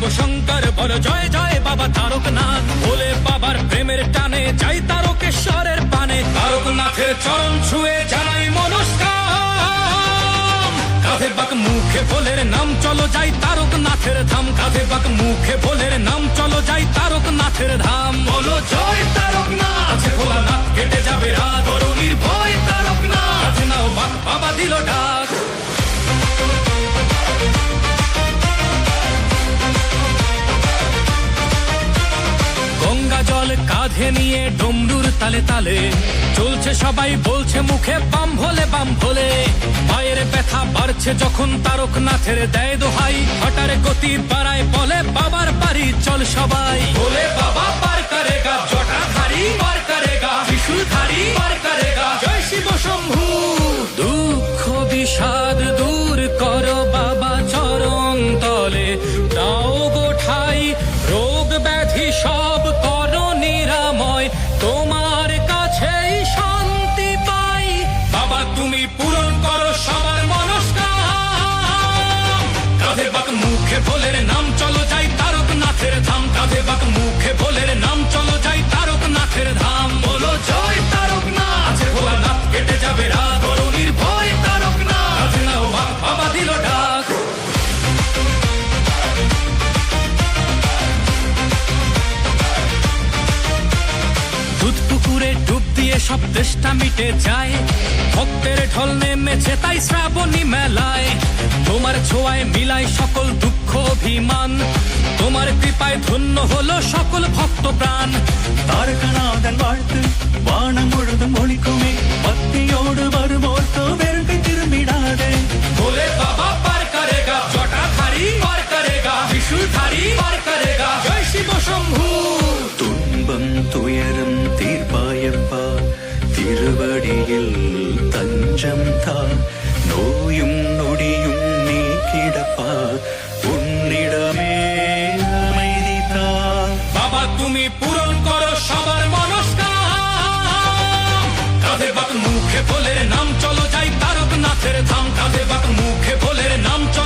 শিব শঙ্কর বল জয় জয় বাবা তারকনাথ। ভোলে বাবার প্রেমের টানে যাই তারকেশ্বরের পানে, তারকনাথের চরণ ছুঁয়ে জানাই নমস্কার। কাঁধে বাক মুখে ভোলের নাম চলো যাই তারকনাথের ধাম, কাঁধে বাক মুখে ভোলের নাম চলো যাই তারকনাথের ধাম। বলো জয় তারকনাথ, আছে ভোলানাথ কেটে যাবে রাত, করো নির্ভয় তারকনাথ, কাঁধে নাও বাক বাবা দিল ডাক। গঙ্গা জল কাঁধে নিয়ে ডমরুর তালে তালে চলছে সবাই, বলছে মুখে বাম ভোলে বাম ভোলে। পায়ের ব্যথা বাড়ছে যখন তারকনাথের দেয় দোহাই, হঠাৎ গতি বাড়ায় বলে বাবার বাড়ি চল সবাই। ভোলে বাবা পার করেগা, জটাধারী পার করেগা, ত্রিশূলধারী পার করেগা, জয় শিব শম্ভু। দুঃখ বিষাদ দূর করো বাবা চরণ তলে, দাও গো ঠাই রোগ ব্যাধি সব করো নিরাময়, তোমার কাছেই শান্তি পাই। বাবা তুমি পূরণ করো সবার মনস্কাম। কাঁধে বাক মুখে ভোলের নাম চলো যাই তারকনাথের ধাম, কাঁধে বাক মুখে ভোলের নাম চলো যাই তারকনাথের ধাম। বলো জয় তারকনাথ, আছে ভোলানাথ কেটে যাবে রাত, করো নির্ভয় তারকনাথ, কাঁধে নাও বাক বাবা দিল ডাক। দুধ পুকুরে ডুব দিয়ে সব তেষ্টা মিটে যায়, ভক্তের ঢল নেমেছে তাই শ্রাবণী মেলায়। তোমার ছোঁয়ায় মিলায় সকল দুঃখ অভিমান, তোমার കൃപാয় ধন্য হলো সকল ഭക്ത പ്രാൻ. താരകനാഥൻ വാഴ്ത്ത് വാണം മുഴുതും ഒളിക്കുമേ, ഭക്തിയോട് വരുമോർത്തോ വെറുതെ തിരുമ്പിടാതെ. भोले बाबा पार करेगा, जटाधारी पार करेगा, त्रिशूलधारी पार करेगा, जय शिव शंभू. തുன்பം തുയരം തീർപ്പായപ്പ, തിരുവടിയിൽ തഞ്ചം താ, നോയും നൊടിയും നീക്കിടപ്പ, ഉന്നിടമേ அமைதி தா. বাবা তুমি পূরণ করো সবার মনস্কাম। কাঁধে বাক মুখে ভোলের নাম চলো যাই তারকনাথের ধাম, কাঁধে বাক মুখে ভোলের নাম চলো